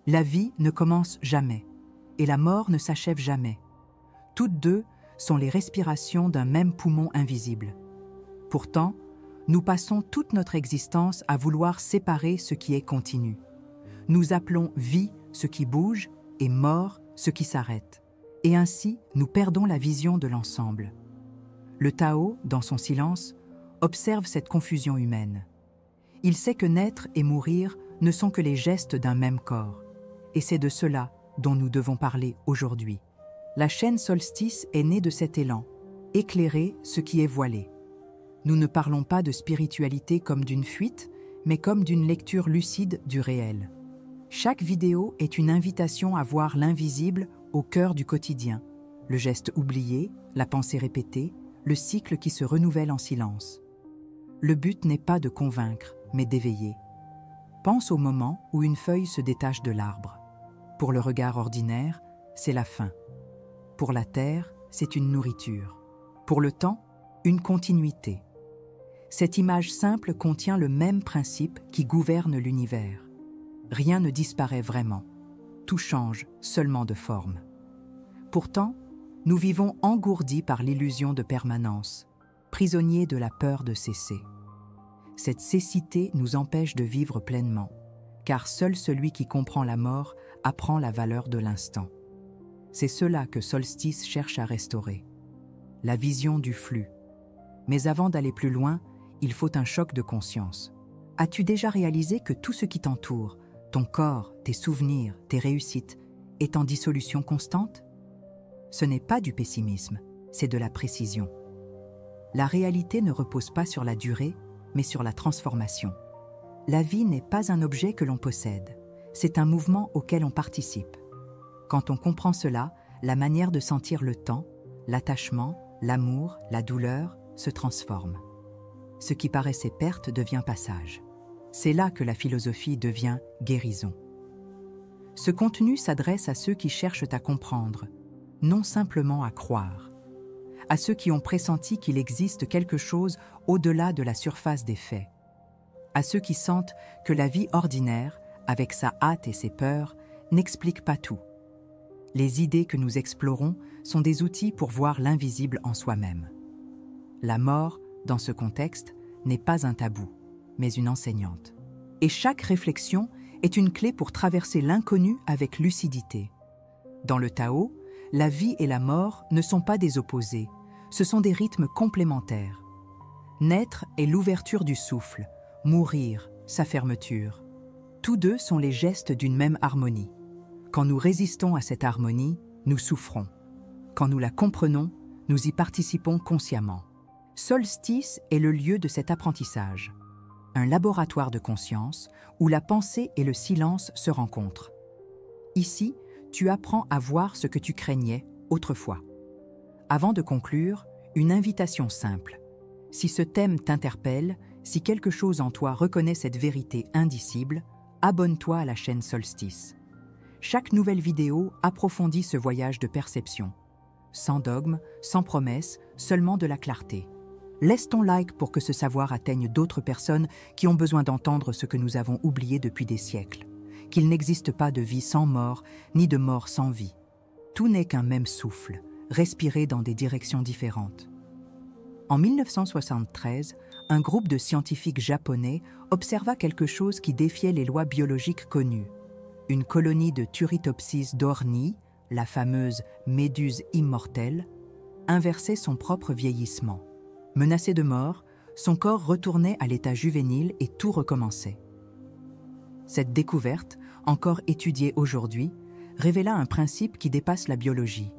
La vie ne commence jamais, et la mort ne s'achève jamais. Toutes deux sont les respirations d'un même poumon invisible. Pourtant, nous passons toute notre existence à vouloir séparer ce qui est continu. Nous appelons vie ce qui bouge et mort ce qui s'arrête. Et ainsi, nous perdons la vision de l'ensemble. Le Tao, dans son silence, observe cette confusion humaine. Il sait que naître et mourir ne sont que les gestes d'un même corps. Et c'est de cela dont nous devons parler aujourd'hui. La chaîne Solstice est née de cet élan, éclairer ce qui est voilé. Nous ne parlons pas de spiritualité comme d'une fuite, mais comme d'une lecture lucide du réel. Chaque vidéo est une invitation à voir l'invisible au cœur du quotidien, le geste oublié, la pensée répétée, le cycle qui se renouvelle en silence. Le but n'est pas de convaincre, mais d'éveiller. Pense au moment où une feuille se détache de l'arbre. Pour le regard ordinaire, c'est la faim. Pour la terre, c'est une nourriture. Pour le temps, une continuité. Cette image simple contient le même principe qui gouverne l'univers. Rien ne disparaît vraiment. Tout change seulement de forme. Pourtant, nous vivons engourdis par l'illusion de permanence, prisonniers de la peur de cesser. Cette cécité nous empêche de vivre pleinement, car seul celui qui comprend la mort apprend la valeur de l'instant. C'est cela que Solstice cherche à restaurer, la vision du flux. Mais avant d'aller plus loin, il faut un choc de conscience. As-tu déjà réalisé que tout ce qui t'entoure, ton corps, tes souvenirs, tes réussites, est en dissolution constante? Ce n'est pas du pessimisme, c'est de la précision. La réalité ne repose pas sur la durée, mais sur la transformation. La vie n'est pas un objet que l'on possède, c'est un mouvement auquel on participe. Quand on comprend cela, la manière de sentir le temps, l'attachement, l'amour, la douleur se transforme. Ce qui paraissait perte devient passage. C'est là que la philosophie devient guérison. Ce contenu s'adresse à ceux qui cherchent à comprendre, non simplement à croire. À ceux qui ont pressenti qu'il existe quelque chose au-delà de la surface des faits. À ceux qui sentent que la vie ordinaire, avec sa hâte et ses peurs, n'explique pas tout. Les idées que nous explorons sont des outils pour voir l'invisible en soi-même. La mort, dans ce contexte, n'est pas un tabou, mais une enseignante. Et chaque réflexion est une clé pour traverser l'inconnu avec lucidité. Dans le Tao, la vie et la mort ne sont pas des opposés, ce sont des rythmes complémentaires. Naître est l'ouverture du souffle, mourir, sa fermeture. Tous deux sont les gestes d'une même harmonie. Quand nous résistons à cette harmonie, nous souffrons. Quand nous la comprenons, nous y participons consciemment. Solstice est le lieu de cet apprentissage. Un laboratoire de conscience où la pensée et le silence se rencontrent. Ici, tu apprends à voir ce que tu craignais autrefois. Avant de conclure, une invitation simple. Si ce thème t'interpelle, si quelque chose en toi reconnaît cette vérité indicible, abonne-toi à la chaîne Solstice. Chaque nouvelle vidéo approfondit ce voyage de perception. Sans dogme, sans promesse, seulement de la clarté. Laisse ton like pour que ce savoir atteigne d'autres personnes qui ont besoin d'entendre ce que nous avons oublié depuis des siècles. Qu'il n'existe pas de vie sans mort, ni de mort sans vie. Tout n'est qu'un même souffle, respiré dans des directions différentes. En 1973, un groupe de scientifiques japonais observa quelque chose qui défiait les lois biologiques connues. Une colonie de Turritopsis dohrnii, la fameuse méduse immortelle, inversait son propre vieillissement. Menacé de mort, son corps retournait à l'état juvénile et tout recommençait. Cette découverte, encore étudiée aujourd'hui, révéla un principe qui dépasse la biologie.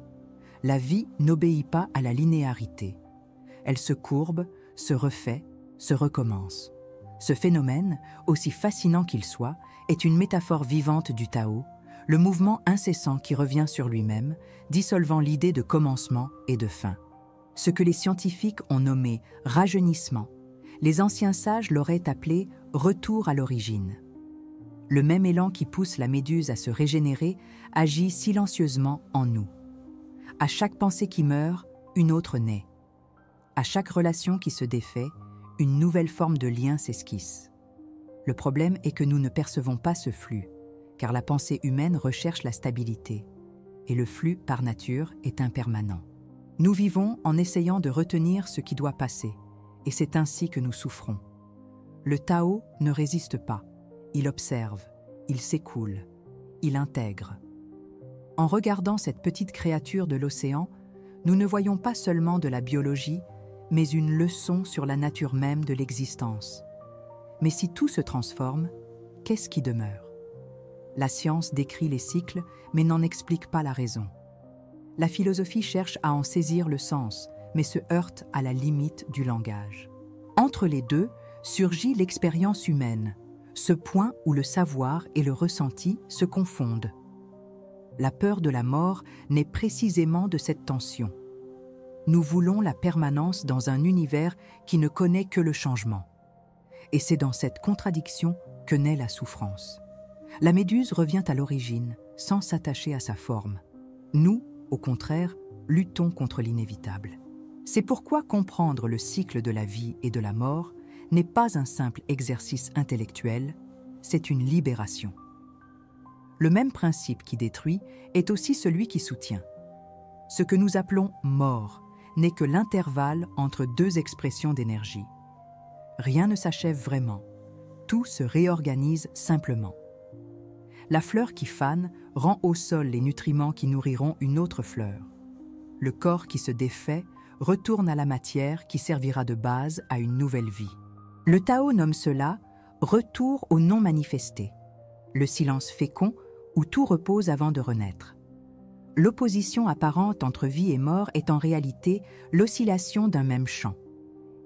La vie n'obéit pas à la linéarité. Elle se courbe, se refait, se recommence. Ce phénomène, aussi fascinant qu'il soit, est une métaphore vivante du Tao, le mouvement incessant qui revient sur lui-même, dissolvant l'idée de commencement et de fin. Ce que les scientifiques ont nommé rajeunissement, les anciens sages l'auraient appelé retour à l'origine. Le même élan qui pousse la méduse à se régénérer agit silencieusement en nous. À chaque pensée qui meurt, une autre naît. À chaque relation qui se défait, une nouvelle forme de lien s'esquisse. Le problème est que nous ne percevons pas ce flux, car la pensée humaine recherche la stabilité, et le flux, par nature, est impermanent. Nous vivons en essayant de retenir ce qui doit passer, et c'est ainsi que nous souffrons. Le Tao ne résiste pas, il observe, il s'écoule, il intègre. En regardant cette petite créature de l'océan, nous ne voyons pas seulement de la biologie, mais une leçon sur la nature même de l'existence. Mais si tout se transforme, qu'est-ce qui demeure? La science décrit les cycles, mais n'en explique pas la raison. La philosophie cherche à en saisir le sens, mais se heurte à la limite du langage. Entre les deux surgit l'expérience humaine, ce point où le savoir et le ressenti se confondent. La peur de la mort naît précisément de cette tension. Nous voulons la permanence dans un univers qui ne connaît que le changement. Et c'est dans cette contradiction que naît la souffrance. La méduse revient à l'origine, sans s'attacher à sa forme. Nous, au contraire, luttons contre l'inévitable. C'est pourquoi comprendre le cycle de la vie et de la mort n'est pas un simple exercice intellectuel, c'est une libération. Le même principe qui détruit est aussi celui qui soutient. Ce que nous appelons mort n'est que l'intervalle entre deux expressions d'énergie. Rien ne s'achève vraiment, tout se réorganise simplement. La fleur qui fane rend au sol les nutriments qui nourriront une autre fleur. Le corps qui se défait retourne à la matière qui servira de base à une nouvelle vie. Le Tao nomme cela « retour au non manifesté », le silence fécond où tout repose avant de renaître. L'opposition apparente entre vie et mort est en réalité l'oscillation d'un même champ.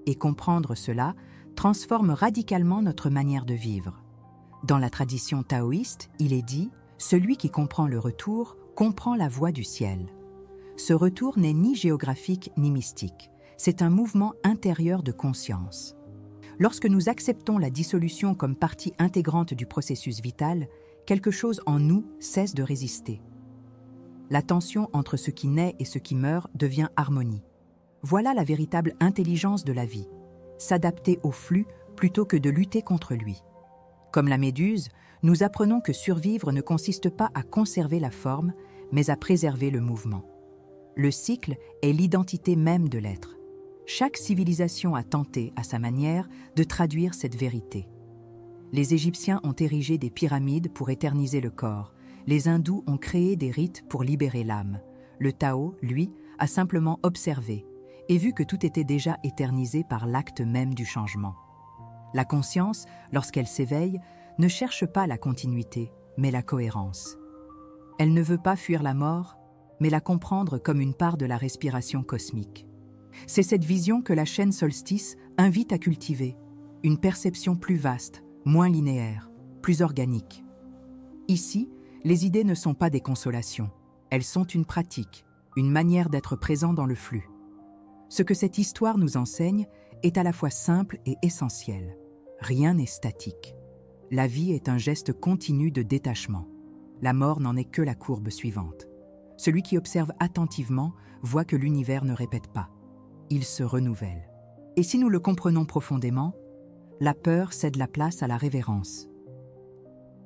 Et comprendre cela transforme radicalement notre manière de vivre. Dans la tradition taoïste, il est dit « celui qui comprend le retour comprend la voie du ciel ». Ce retour n'est ni géographique ni mystique, c'est un mouvement intérieur de conscience. Lorsque nous acceptons la dissolution comme partie intégrante du processus vital, quelque chose en nous cesse de résister. La tension entre ce qui naît et ce qui meurt devient harmonie. Voilà la véritable intelligence de la vie, s'adapter au flux plutôt que de lutter contre lui. Comme la méduse, nous apprenons que survivre ne consiste pas à conserver la forme, mais à préserver le mouvement. Le cycle est l'identité même de l'être. Chaque civilisation a tenté, à sa manière, de traduire cette vérité. Les Égyptiens ont érigé des pyramides pour éterniser le corps. Les Hindous ont créé des rites pour libérer l'âme. Le Tao, lui, a simplement observé et vu que tout était déjà éternisé par l'acte même du changement. La conscience, lorsqu'elle s'éveille, ne cherche pas la continuité, mais la cohérence. Elle ne veut pas fuir la mort, mais la comprendre comme une part de la respiration cosmique. C'est cette vision que la chaîne Solstice invite à cultiver, une perception plus vaste, moins linéaire, plus organique. Ici, les idées ne sont pas des consolations, elles sont une pratique, une manière d'être présent dans le flux. Ce que cette histoire nous enseigne est à la fois simple et essentiel. Rien n'est statique. La vie est un geste continu de détachement. La mort n'en est que la courbe suivante. Celui qui observe attentivement voit que l'univers ne répète pas. Il se renouvelle. Et si nous le comprenons profondément, la peur cède la place à la révérence.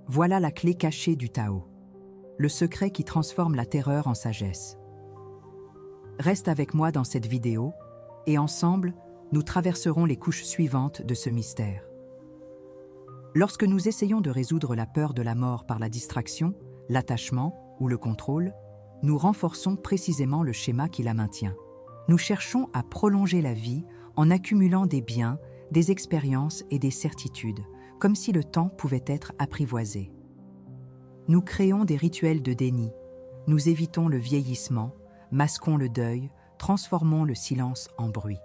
Voilà la clé cachée du Tao, le secret qui transforme la terreur en sagesse. Reste avec moi dans cette vidéo et ensemble, nous traverserons les couches suivantes de ce mystère. Lorsque nous essayons de résoudre la peur de la mort par la distraction, l'attachement ou le contrôle, nous renforçons précisément le schéma qui la maintient. Nous cherchons à prolonger la vie en accumulant des biens, des expériences et des certitudes, comme si le temps pouvait être apprivoisé. Nous créons des rituels de déni, nous évitons le vieillissement, masquons le deuil, transformons le silence en bruit.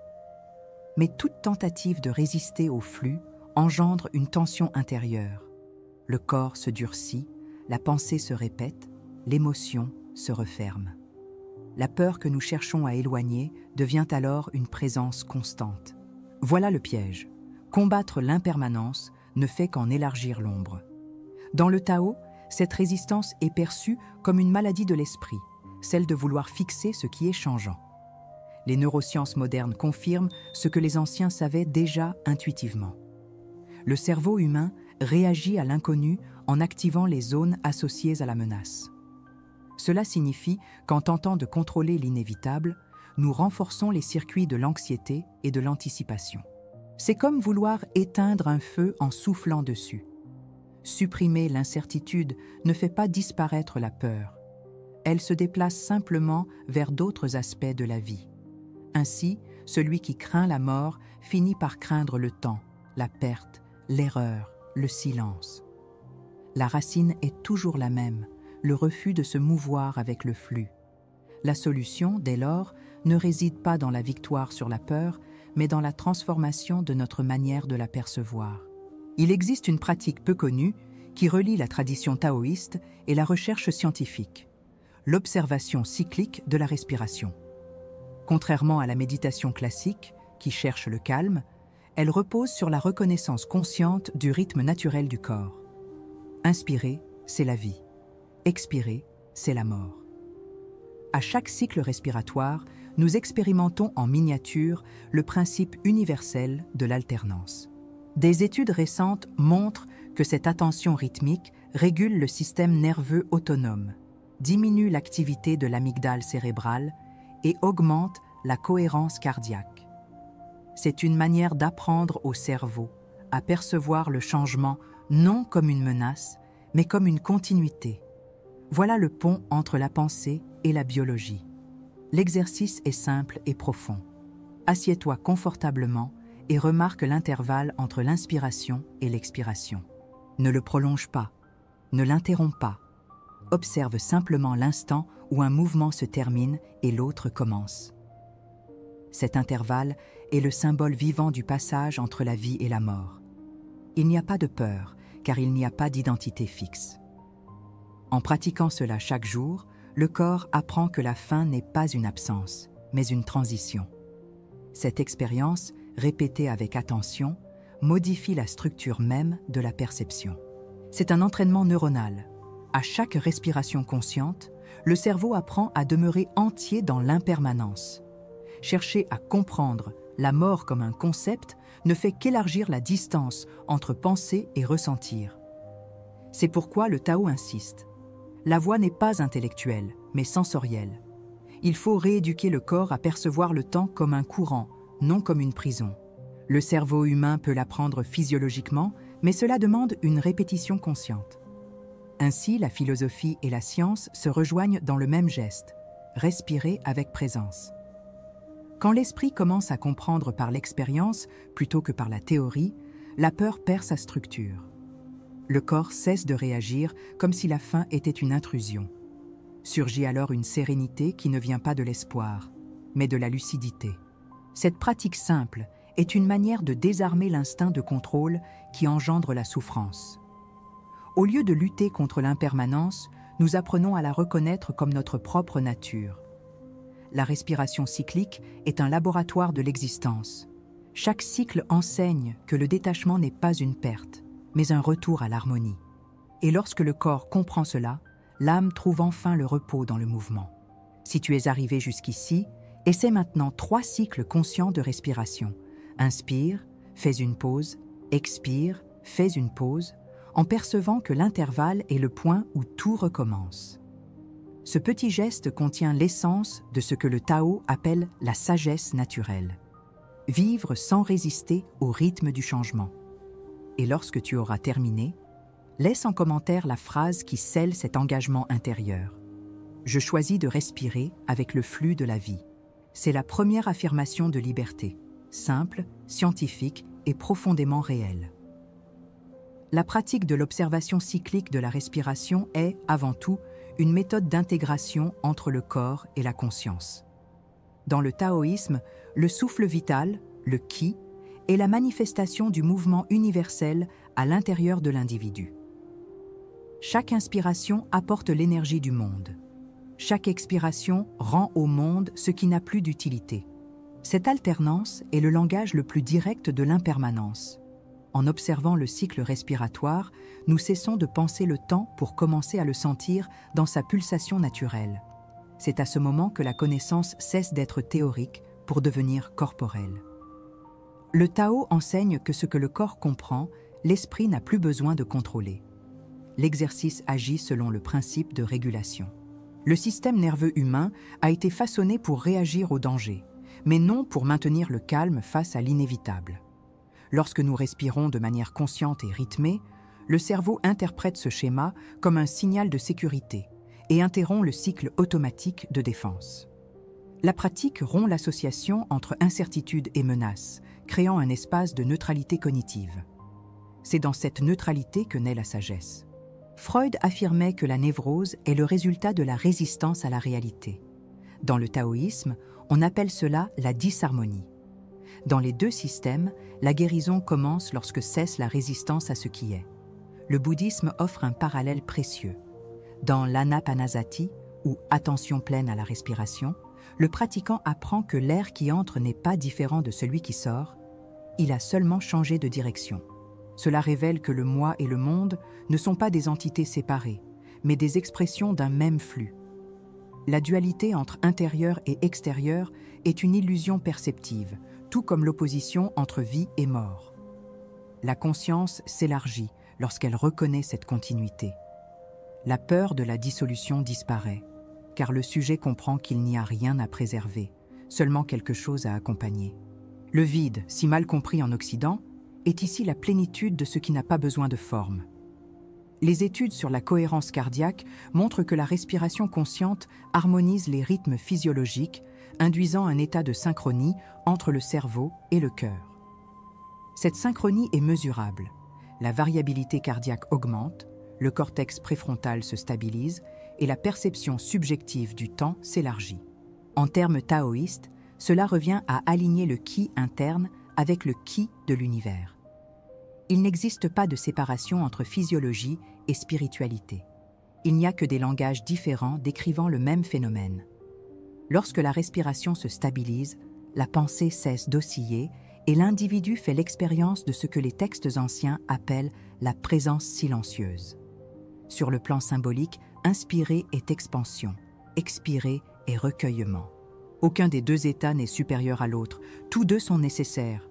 Mais toute tentative de résister au flux engendre une tension intérieure. Le corps se durcit, la pensée se répète, l'émotion se referme. La peur que nous cherchons à éloigner devient alors une présence constante. Voilà le piège. Combattre l'impermanence ne fait qu'en élargir l'ombre. Dans le Tao, cette résistance est perçue comme une maladie de l'esprit, celle de vouloir fixer ce qui est changeant. Les neurosciences modernes confirment ce que les anciens savaient déjà intuitivement. Le cerveau humain réagit à l'inconnu en activant les zones associées à la menace. Cela signifie qu'en tentant de contrôler l'inévitable, nous renforçons les circuits de l'anxiété et de l'anticipation. C'est comme vouloir éteindre un feu en soufflant dessus. Supprimer l'incertitude ne fait pas disparaître la peur. Elle se déplace simplement vers d'autres aspects de la vie. Ainsi, celui qui craint la mort finit par craindre le temps, la perte, l'erreur, le silence. La racine est toujours la même, le refus de se mouvoir avec le flux. La solution, dès lors, ne réside pas dans la victoire sur la peur, mais dans la transformation de notre manière de la percevoir. Il existe une pratique peu connue qui relie la tradition taoïste et la recherche scientifique, l'observation cyclique de la respiration. Contrairement à la méditation classique, qui cherche le calme, elle repose sur la reconnaissance consciente du rythme naturel du corps. Inspirer, c'est la vie. Expirer, c'est la mort. À chaque cycle respiratoire, nous expérimentons en miniature le principe universel de l'alternance. Des études récentes montrent que cette attention rythmique régule le système nerveux autonome, diminue l'activité de l'amygdale cérébrale et augmente la cohérence cardiaque. C'est une manière d'apprendre au cerveau à percevoir le changement non comme une menace, mais comme une continuité. Voilà le pont entre la pensée et la biologie. L'exercice est simple et profond. Assieds-toi confortablement et remarque l'intervalle entre l'inspiration et l'expiration. Ne le prolonge pas, ne l'interromps pas. Observe simplement l'instant où un mouvement se termine et l'autre commence. Cet intervalle est le symbole vivant du passage entre la vie et la mort. Il n'y a pas de peur, car il n'y a pas d'identité fixe. En pratiquant cela chaque jour, le corps apprend que la fin n'est pas une absence, mais une transition. Cette expérience, répétée avec attention, modifie la structure même de la perception. C'est un entraînement neuronal. À chaque respiration consciente, le cerveau apprend à demeurer entier dans l'impermanence. Chercher à comprendre la mort comme un concept ne fait qu'élargir la distance entre penser et ressentir. C'est pourquoi le Tao insiste. La voie n'est pas intellectuelle, mais sensorielle. Il faut rééduquer le corps à percevoir le temps comme un courant, non comme une prison. Le cerveau humain peut l'apprendre physiologiquement, mais cela demande une répétition consciente. Ainsi, la philosophie et la science se rejoignent dans le même geste, respirer avec présence. Quand l'esprit commence à comprendre par l'expérience plutôt que par la théorie, la peur perd sa structure. Le corps cesse de réagir comme si la faim était une intrusion. Surgit alors une sérénité qui ne vient pas de l'espoir, mais de la lucidité. Cette pratique simple est une manière de désarmer l'instinct de contrôle qui engendre la souffrance. Au lieu de lutter contre l'impermanence, nous apprenons à la reconnaître comme notre propre nature. La respiration cyclique est un laboratoire de l'existence. Chaque cycle enseigne que le détachement n'est pas une perte, mais un retour à l'harmonie. Et lorsque le corps comprend cela, l'âme trouve enfin le repos dans le mouvement. Si tu es arrivé jusqu'ici, essaie maintenant 3 cycles conscients de respiration. Inspire, fais une pause, expire, fais une pause, en percevant que l'intervalle est le point où tout recommence. Ce petit geste contient l'essence de ce que le Tao appelle la sagesse naturelle. Vivre sans résister au rythme du changement. Et lorsque tu auras terminé, laisse en commentaire la phrase qui scelle cet engagement intérieur. Je choisis de respirer avec le flux de la vie. C'est la première affirmation de liberté, simple, scientifique et profondément réelle. La pratique de l'observation cyclique de la respiration est, avant tout, une méthode d'intégration entre le corps et la conscience. Dans le taoïsme, le souffle vital, le qi, est la manifestation du mouvement universel à l'intérieur de l'individu. Chaque inspiration apporte l'énergie du monde. Chaque expiration rend au monde ce qui n'a plus d'utilité. Cette alternance est le langage le plus direct de l'impermanence. En observant le cycle respiratoire, nous cessons de penser le temps pour commencer à le sentir dans sa pulsation naturelle. C'est à ce moment que la connaissance cesse d'être théorique pour devenir corporelle. Le Tao enseigne que ce que le corps comprend, l'esprit n'a plus besoin de contrôler. l'exercice agit selon le principe de régulation. Le système nerveux humain a été façonné pour réagir au danger, mais non pour maintenir le calme face à l'inévitable. Lorsque nous respirons de manière consciente et rythmée, le cerveau interprète ce schéma comme un signal de sécurité et interrompt le cycle automatique de défense. La pratique rompt l'association entre incertitude et menace, créant un espace de neutralité cognitive. C'est dans cette neutralité que naît la sagesse. Freud affirmait que la névrose est le résultat de la résistance à la réalité. Dans le taoïsme, on appelle cela la disharmonie. Dans les deux systèmes, la guérison commence lorsque cesse la résistance à ce qui est. Le bouddhisme offre un parallèle précieux. Dans l'anapanasati, ou attention pleine à la respiration, le pratiquant apprend que l'air qui entre n'est pas différent de celui qui sort, il a seulement changé de direction. Cela révèle que le moi et le monde ne sont pas des entités séparées, mais des expressions d'un même flux. La dualité entre intérieur et extérieur est une illusion perceptive, tout comme l'opposition entre vie et mort. La conscience s'élargit lorsqu'elle reconnaît cette continuité. La peur de la dissolution disparaît, car le sujet comprend qu'il n'y a rien à préserver, seulement quelque chose à accompagner. Le vide, si mal compris en Occident, est ici la plénitude de ce qui n'a pas besoin de forme. Les études sur la cohérence cardiaque montrent que la respiration consciente harmonise les rythmes physiologiques, induisant un état de synchronie entre le cerveau et le cœur. Cette synchronie est mesurable. La variabilité cardiaque augmente, le cortex préfrontal se stabilise et la perception subjective du temps s'élargit. En termes taoïstes, cela revient à aligner le ki interne avec le ki de l'univers. Il n'existe pas de séparation entre physiologie et spiritualité. Il n'y a que des langages différents décrivant le même phénomène. Lorsque la respiration se stabilise, la pensée cesse d'osciller et l'individu fait l'expérience de ce que les textes anciens appellent la présence silencieuse. Sur le plan symbolique, inspirer est expansion, expirer est recueillement. Aucun des deux états n'est supérieur à l'autre, tous deux sont nécessaires.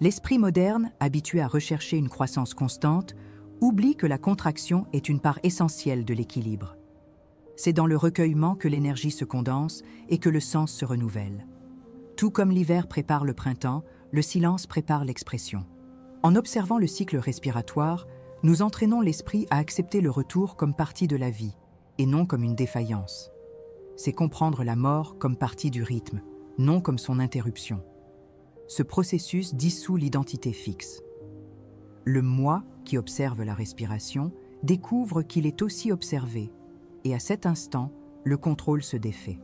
L'esprit moderne, habitué à rechercher une croissance constante, oublie que la contraction est une part essentielle de l'équilibre. C'est dans le recueillement que l'énergie se condense et que le sens se renouvelle. Tout comme l'hiver prépare le printemps, le silence prépare l'expression. En observant le cycle respiratoire, nous entraînons l'esprit à accepter le retour comme partie de la vie, et non comme une défaillance. C'est comprendre la mort comme partie du rythme, non comme son interruption. Ce processus dissout l'identité fixe. Le moi, qui observe la respiration, découvre qu'il est aussi observé, et à cet instant, le contrôle se défait.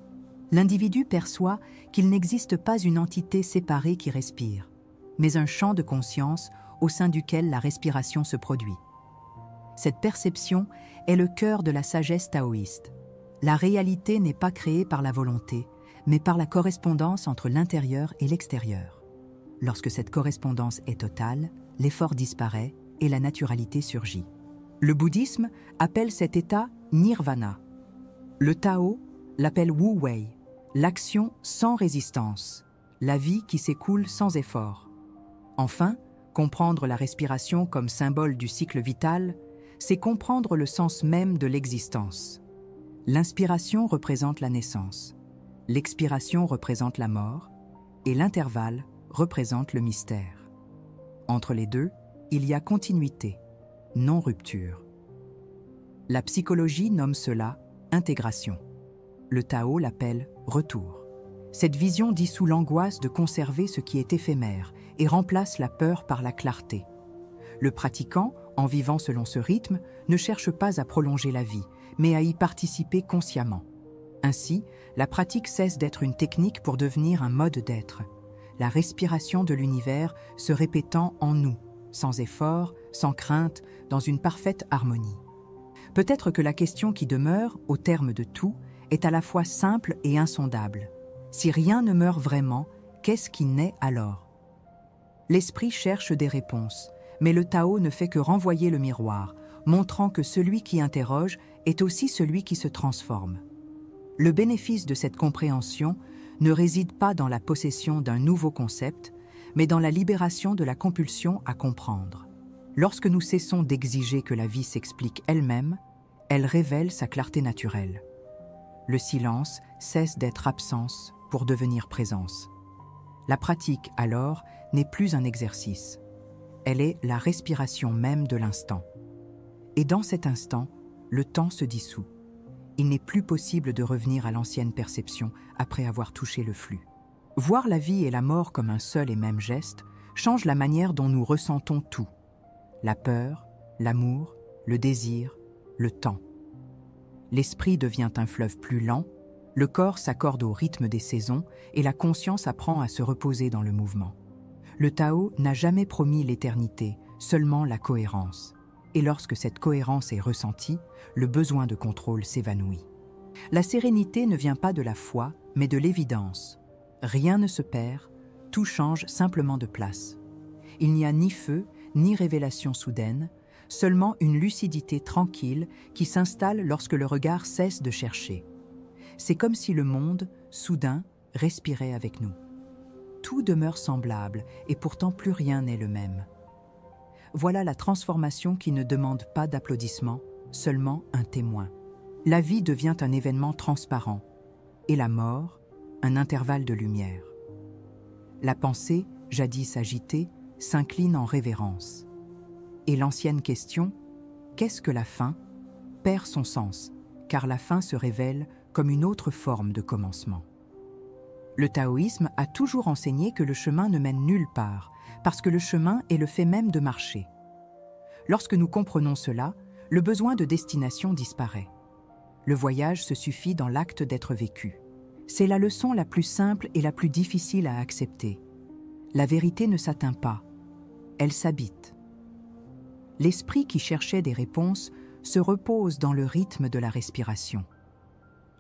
L'individu perçoit qu'il n'existe pas une entité séparée qui respire, mais un champ de conscience au sein duquel la respiration se produit. Cette perception est le cœur de la sagesse taoïste. La réalité n'est pas créée par la volonté, mais par la correspondance entre l'intérieur et l'extérieur. Lorsque cette correspondance est totale, l'effort disparaît et la naturalité surgit. Le bouddhisme appelle cet état nirvana. Le Tao l'appelle Wu Wei, l'action sans résistance, la vie qui s'écoule sans effort. Enfin, comprendre la respiration comme symbole du cycle vital, c'est comprendre le sens même de l'existence. L'inspiration représente la naissance, l'expiration représente la mort, et l'intervalle représente le mystère. Entre les deux, il y a continuité, non rupture. La psychologie nomme cela intégration. Le Tao l'appelle retour. Cette vision dissout l'angoisse de conserver ce qui est éphémère et remplace la peur par la clarté. Le pratiquant, en vivant selon ce rythme, ne cherche pas à prolonger la vie, mais à y participer consciemment. Ainsi, la pratique cesse d'être une technique pour devenir un mode d'être. La respiration de l'univers se répétant en nous, sans effort, sans crainte, dans une parfaite harmonie. Peut-être que la question qui demeure, au terme de tout, est à la fois simple et insondable. Si rien ne meurt vraiment, qu'est-ce qui naît alors? L'esprit cherche des réponses, mais le Tao ne fait que renvoyer le miroir, montrant que celui qui interroge est aussi celui qui se transforme. Le bénéfice de cette compréhension ne réside pas dans la possession d'un nouveau concept, mais dans la libération de la compulsion à comprendre. Lorsque nous cessons d'exiger que la vie s'explique elle-même, elle révèle sa clarté naturelle. Le silence cesse d'être absence pour devenir présence. La pratique, alors, n'est plus un exercice. Elle est la respiration même de l'instant. Et dans cet instant, le temps se dissout. Il n'est plus possible de revenir à l'ancienne perception après avoir touché le flux. Voir la vie et la mort comme un seul et même geste change la manière dont nous ressentons tout. La peur, l'amour, le désir, le temps. L'esprit devient un fleuve plus lent, le corps s'accorde au rythme des saisons et la conscience apprend à se reposer dans le mouvement. Le Tao n'a jamais promis l'éternité, seulement la cohérence. Et lorsque cette cohérence est ressentie, le besoin de contrôle s'évanouit. La sérénité ne vient pas de la foi, mais de l'évidence. Rien ne se perd, tout change simplement de place. Il n'y a ni feu, ni révélation soudaine, seulement une lucidité tranquille qui s'installe lorsque le regard cesse de chercher. C'est comme si le monde, soudain, respirait avec nous. Tout demeure semblable et pourtant plus rien n'est le même. Voilà la transformation qui ne demande pas d'applaudissements, seulement un témoin. La vie devient un événement transparent et la mort, un intervalle de lumière. La pensée, jadis agitée, s'incline en révérence. Et l'ancienne question « Qu'est-ce que la fin ?» perd son sens, car la fin se révèle comme une autre forme de commencement. Le taoïsme a toujours enseigné que le chemin ne mène nulle part, parce que le chemin est le fait même de marcher. Lorsque nous comprenons cela, le besoin de destination disparaît. Le voyage se suffit dans l'acte d'être vécu. C'est la leçon la plus simple et la plus difficile à accepter. La vérité ne s'atteint pas, elle s'habite. L'esprit qui cherchait des réponses se repose dans le rythme de la respiration.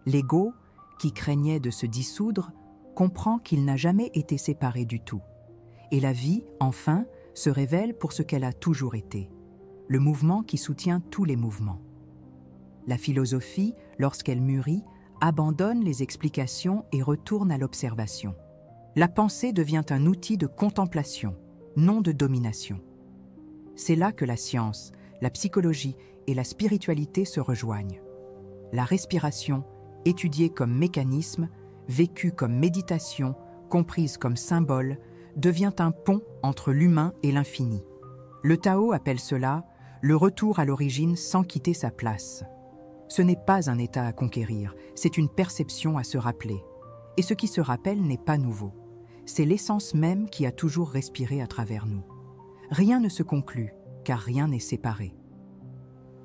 L'ego, qui craignait de se dissoudre, comprend qu'il n'a jamais été séparé du tout. Et la vie, enfin, se révèle pour ce qu'elle a toujours été, le mouvement qui soutient tous les mouvements. La philosophie, lorsqu'elle mûrit, abandonne les explications et retourne à l'observation. La pensée devient un outil de contemplation, non de domination. C'est là que la science, la psychologie et la spiritualité se rejoignent. La respiration, étudiée comme mécanisme, vécue comme méditation, comprise comme symbole, devient un pont entre l'humain et l'infini. Le Tao appelle cela le retour à l'origine sans quitter sa place. Ce n'est pas un état à conquérir, c'est une perception à se rappeler. Et ce qui se rappelle n'est pas nouveau. C'est l'essence même qui a toujours respiré à travers nous. Rien ne se conclut, car rien n'est séparé.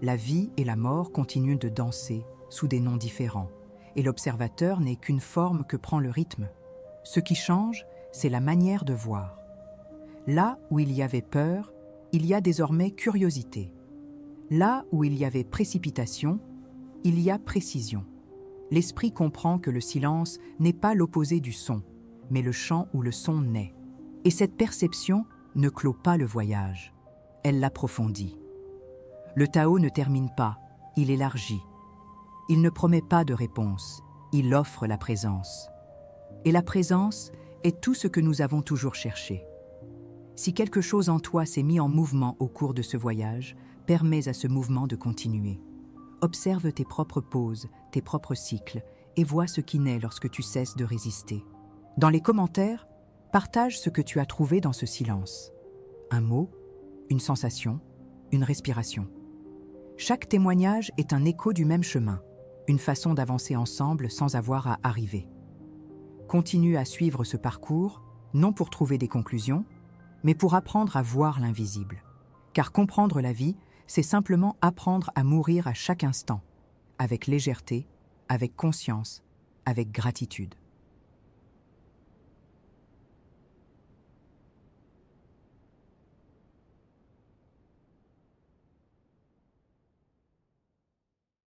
La vie et la mort continuent de danser sous des noms différents, et l'observateur n'est qu'une forme que prend le rythme. Ce qui change, c'est la manière de voir. Là où il y avait peur, il y a désormais curiosité. Là où il y avait précipitation, il y a précision. L'esprit comprend que le silence n'est pas l'opposé du son, mais le champ où le son naît. Et cette perception ne clôt pas le voyage, elle l'approfondit. Le Tao ne termine pas, il élargit. Il ne promet pas de réponse, il offre la présence. Et la présence est tout ce que nous avons toujours cherché. Si quelque chose en toi s'est mis en mouvement au cours de ce voyage, permets à ce mouvement de continuer. Observe tes propres pauses, tes propres cycles, et vois ce qui naît lorsque tu cesses de résister. Dans les commentaires, partage ce que tu as trouvé dans ce silence. Un mot, une sensation, une respiration. Chaque témoignage est un écho du même chemin, une façon d'avancer ensemble sans avoir à arriver. Continue à suivre ce parcours, non pour trouver des conclusions, mais pour apprendre à voir l'invisible. Car comprendre la vie, c'est simplement apprendre à mourir à chaque instant, avec légèreté, avec conscience, avec gratitude.